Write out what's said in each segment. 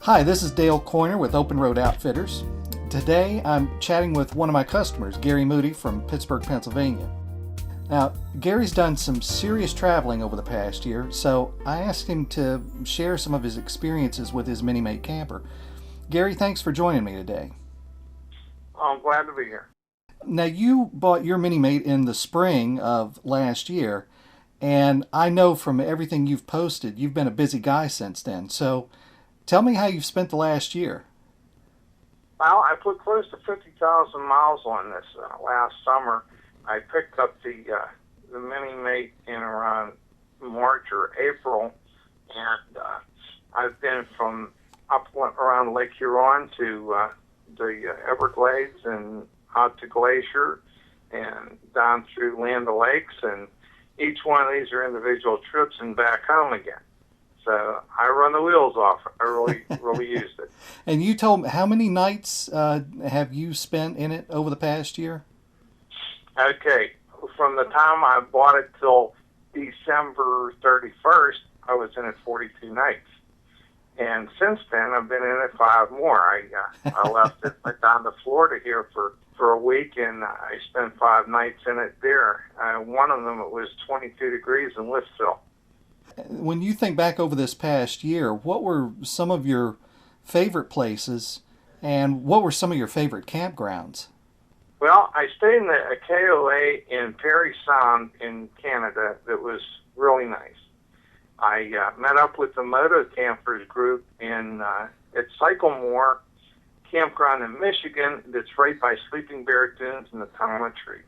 Hi, this is Dale Coyner with Open Road Outfitters. Today I'm chatting with one of my customers, Gary Moody from Pittsburgh, Pennsylvania. Now, Gary's done some serious traveling over the past year, so I asked him to share some of his experiences with his Mini-Mate camper. Gary, thanks for joining me today. I'm glad to be here. Now, you bought your Mini-Mate in the spring of last year, and I know from everything you've posted, you've been a busy guy since then. So tell me how you've spent the last year. Well, I put close to 50,000 miles on this last summer. I picked up the Mini-Mate in around March or April, and I've been from up around Lake Huron to the Everglades and out to Glacier and down through Land O'Lakes, and each one of these are individual trips and back home again. So I run the wheels off. I really used it. And you told me, how many nights have you spent in it over the past year? Okay, from the time I bought it till December 31st, I was in it 42 nights. And since then, I've been in it 5 more. I left it, went down to Florida here for a week, and I spent 5 nights in it there. One of them, it was 22 degrees in Liftville. When you think back over this past year, what were some of your favorite places, and what were some of your favorite campgrounds? Well, I stayed in a KOA in Parry Sound in Canada that was really nice. I met up with the Moto Campers group at Sycamore Campground in Michigan that's right by Sleeping Bear Dunes and the Tunnel of Trees.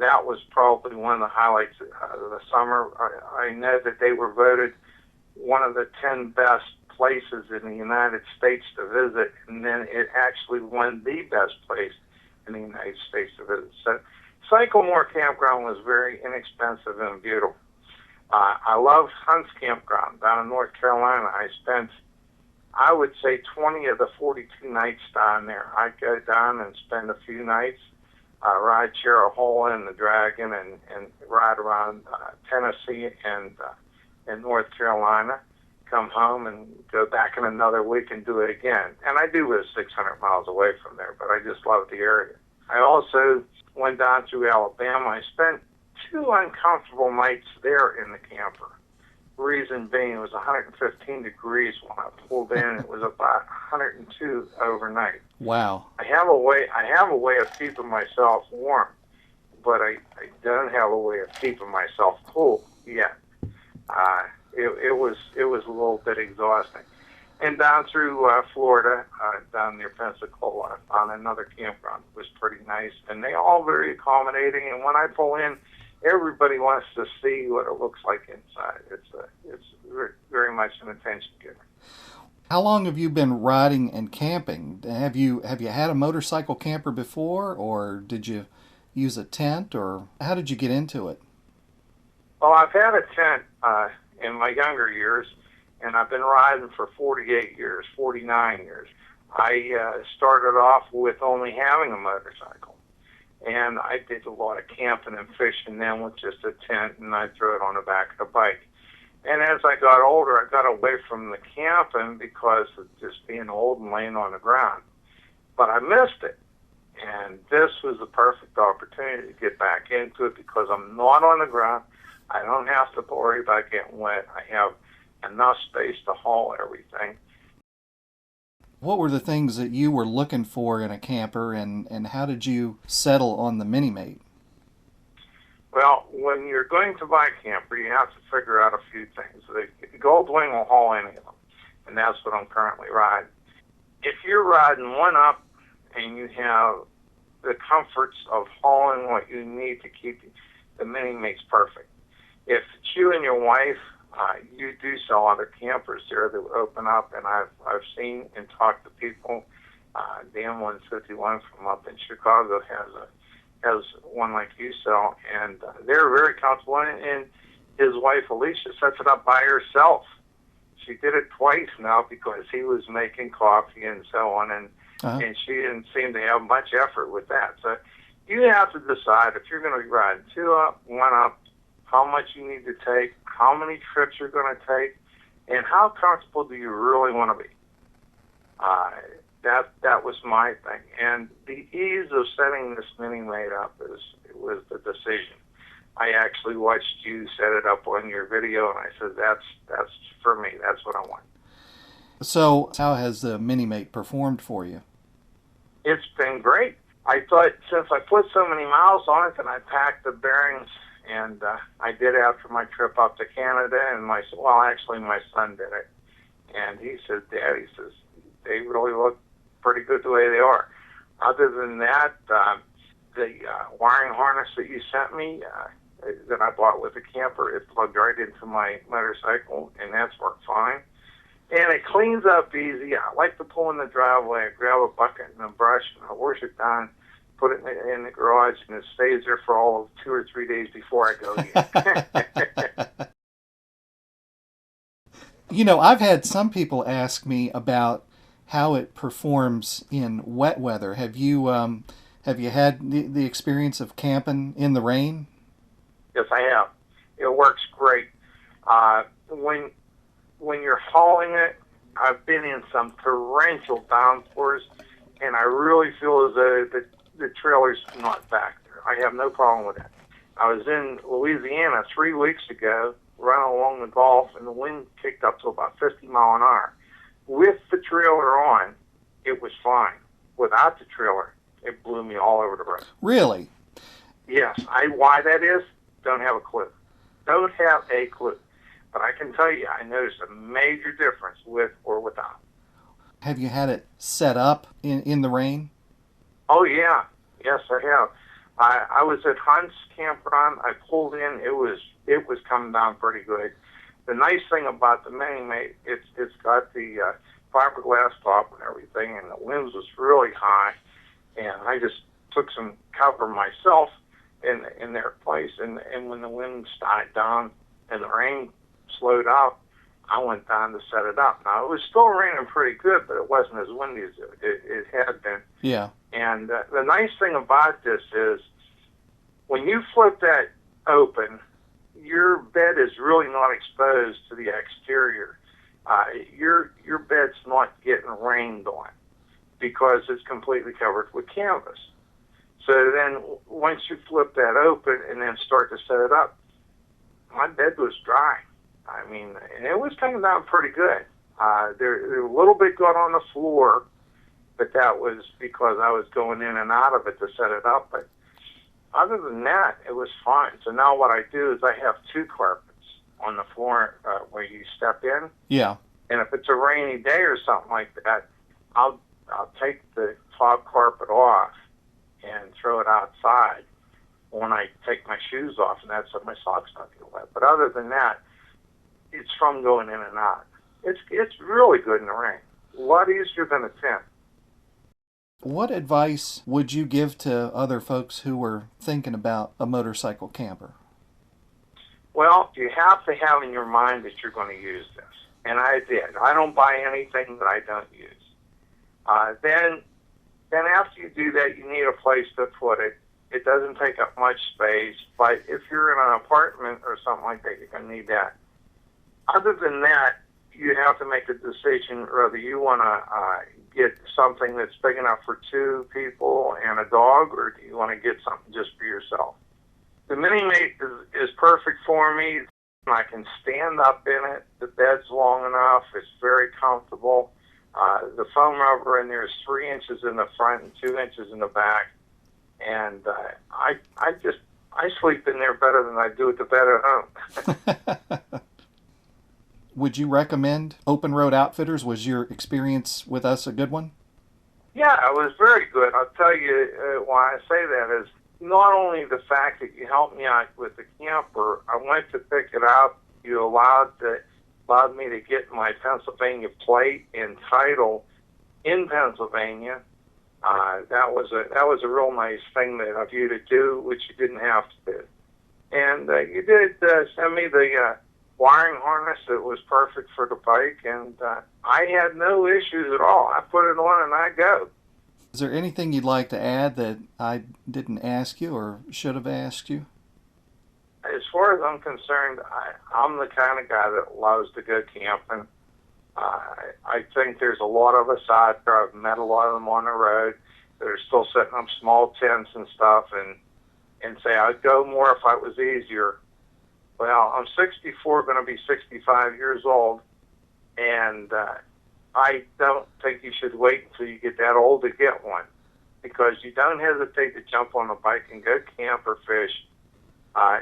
That was probably one of the highlights of the summer. I know that they were voted one of the 10 best places in the United States to visit, and then it actually won the best place in the United States to visit. So Sycamore Campground was very inexpensive and beautiful. I love Hunt's Campground down in North Carolina. I spent, I would say, 20 of the 42 nights down there. I'd go down and spend a few nights, ride Cherahole and the Dragon, and ride around Tennessee and North Carolina, come home and go back in another week and do it again. And I do live 600 miles away from there, but I just love the area. I also went down through Alabama. I spent 2 uncomfortable nights there in the camper. Reason being, it was 115 degrees when I pulled in. It was about 102 overnight. Wow. I have a way of keeping myself warm, but I don't have a way of keeping myself cool yet. It was a little bit exhausting. And down through Florida, down near Pensacola, on another campground, was pretty nice. And they all very accommodating. And when I pull in, everybody wants to see what it looks like inside. It's very much an attention giver. How long have you been riding and camping? Have you had a motorcycle camper before, or did you use a tent, or how did you get into it? Well, I've had a tent in my younger years, and I've been riding for 49 years. I started off with only having a motorcycle, and I did a lot of camping and fishing then with just a tent, and I'd throw it on the back of the bike. And as I got older, I got away from the camping because of just being old and laying on the ground. But I missed it, and this was the perfect opportunity to get back into it because I'm not on the ground. I don't have to worry about getting wet. I have enough space to haul everything. What were the things that you were looking for in a camper, and how did you settle on the Mini-Mate? Well, when you're going to buy a camper, you have to figure out a few things. The Goldwing will haul any of them, and that's what I'm currently riding. If you're riding one up and you have the comforts of hauling what you need to keep, the Mini-Mate's perfect. If it's you and your wife, you do sell other campers there that open up, and I've seen and talked to people. Dan 151 from up in Chicago has one like you sell, and they're very comfortable. And his wife Alicia sets it up by herself. She did it twice now because he was making coffee and so on, and she didn't seem to have much effort with that. So you have to decide if you're going to be riding 2 up, 1 up, how much you need to take, how many trips you're going to take, and how comfortable do you really want to be. Uh, that was my thing, and the ease of setting this mini mate up was the decision. I actually watched you set it up on your video, and I said, that's for me. That's what I want. So, how has the mini mate performed for you? It's been great. I thought since I put so many miles on it, and I packed the bearings, and I did after my trip up to Canada, and my son did it, and he said, Dad, he says, they really look pretty good the way they are. Other than that, the wiring harness that you sent me, that I bought with the camper, it plugged right into my motorcycle, and that's worked fine. And it cleans up easy. I like to pull in the driveway, I grab a bucket and a brush, and I wash it down, put it in the garage, and it stays there for all of 2 or 3 days before I go again. You know, I've had some people ask me about how it performs in wet weather. Have you had the experience of camping in the rain? Yes, I have. It works great. When you're hauling it, I've been in some torrential downpours, and I really feel as though the trailer's not back there. I have no problem with that. I was in Louisiana 3 weeks ago, running along the Gulf, and the wind kicked up to about 50 mile an hour. With the trailer on, it was fine. Without the trailer, it blew me all over the road. Really? Yes. Why that is, don't have a clue. Don't have a clue. But I can tell you, I noticed a major difference with or without. Have you had it set up in the rain? Oh, yeah. Yes, I have. I was at Hunt's campground. I pulled in. It was coming down pretty good. The nice thing about the Mini Mate, it's got the fiberglass top and everything, and the winds was really high. And I just took some cover myself in their place. And when the wind died down and the rain slowed up, I went down to set it up. Now, it was still raining pretty good, but it wasn't as windy as it had been. Yeah. And the nice thing about this is when you flip that open, your bed is really not exposed to the exterior. Your bed's not getting rained on because it's completely covered with canvas. So then once you flip that open and then start to set it up, my bed was dry. I mean, and it was coming down pretty good. There a little bit got on the floor, but that was because I was going in and out of it to set it up. But other than that, it was fine. So now what I do is I have 2 carpets on the floor where you step in. Yeah. And if it's a rainy day or something like that, I'll take the top carpet off and throw it outside when I take my shoes off, and that's so my socks don't get wet. But other than that, it's from going in and out. It's really good in the rain. A lot easier than a tent. What advice would you give to other folks who were thinking about a motorcycle camper? Well, you have to have in your mind that you're going to use this. And I did. I don't buy anything that I don't use. Then after you do that, you need a place to put it. It doesn't take up much space, but if you're in an apartment or something like that, you're going to need that. Other than that, you have to make a decision whether you want to get something that's big enough for 2 people and a dog, or do you want to get something just for yourself. The Mini Mate is perfect for me. I can stand up in it. The bed's long enough. It's very comfortable. The foam rubber in there is 3 inches in the front and 2 inches in the back. And I sleep in there better than I do at the bed at home. Would you recommend Open Road Outfitters? Was your experience with us a good one? Yeah, it was very good. I'll tell you why I say that is not only the fact that you helped me out with the camper. I went to pick it up. You allowed me to get my Pennsylvania plate and title in Pennsylvania. That was a real nice thing of you to do, which you didn't have to do. And you did send me the wiring harness that was perfect for the bike, and I had no issues at all. I put it on and I go. Is there anything you'd like to add that I didn't ask you or should have asked you? As far as I'm concerned, I'm the kind of guy that loves to go camping. I think there's a lot of us out there. I've met a lot of them on the road that are still setting up small tents and stuff, and say I'd go more if it was easier. Well, I'm 64, going to be 65 years old, and I don't think you should wait until you get that old to get one, because you don't hesitate to jump on a bike and go camp or fish,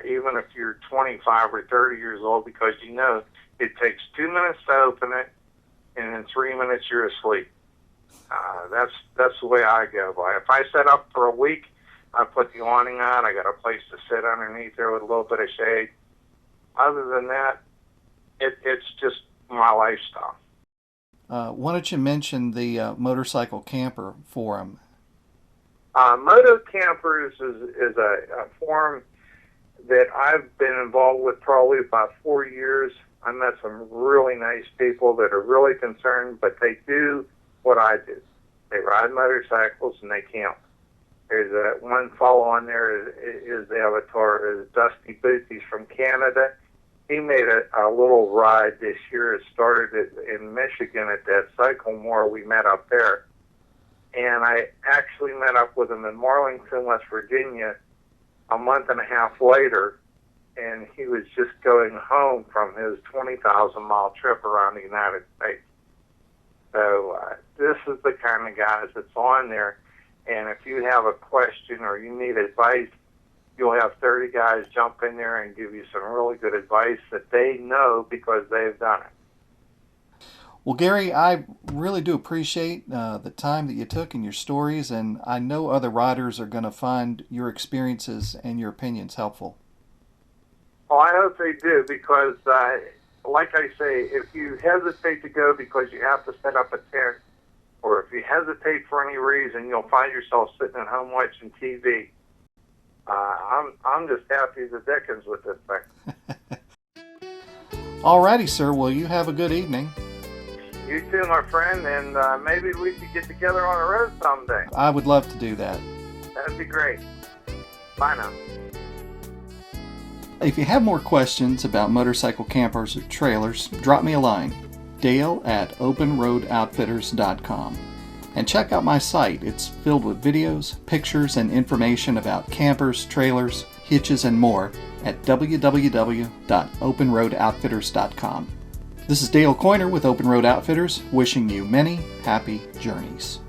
even if you're 25 or 30 years old, because you know it takes 2 minutes to open it, and in 3 minutes you're asleep. That's the way I go by. If I set up for a week, I put the awning on. I got a place to sit underneath there with a little bit of shade. Other than that, it's just my lifestyle. Why don't you mention the motorcycle camper forum? Moto Campers is a forum that I've been involved with probably about 4 years. I met some really nice people that are really concerned, but they do what I do. They ride motorcycles and they camp. There's one fellow on there is the avatar is Dusty Boots. He's from Canada. He made a little ride this year. It started in Michigan at that Cycle Moor we met up there. And I actually met up with him in Marlington, West Virginia, a month and a half later, and he was just going home from his 20,000-mile trip around the United States. So this is the kind of guys that's on there, and if you have a question or you need advice, you'll have 30 guys jump in there and give you some really good advice that they know because they've done it. Well, Gary, I really do appreciate the time that you took and your stories, and I know other riders are going to find your experiences and your opinions helpful. Well, I hope they do, because like I say, if you hesitate to go because you have to set up a tent, or if you hesitate for any reason, you'll find yourself sitting at home watching TV. I'm just happy as the dickens with this thing. Alrighty, sir. Well, you have a good evening. You too, my friend, and maybe we could get together on the road someday. I would love to do that. That'd be great. Bye now. If you have more questions about motorcycle campers or trailers, drop me a line, dale@openroadoutfitters.com. And check out my site. It's filled with videos, pictures, and information about campers, trailers, hitches, and more at www.openroadoutfitters.com. This is Dale Coyner with Open Road Outfitters, wishing you many happy journeys.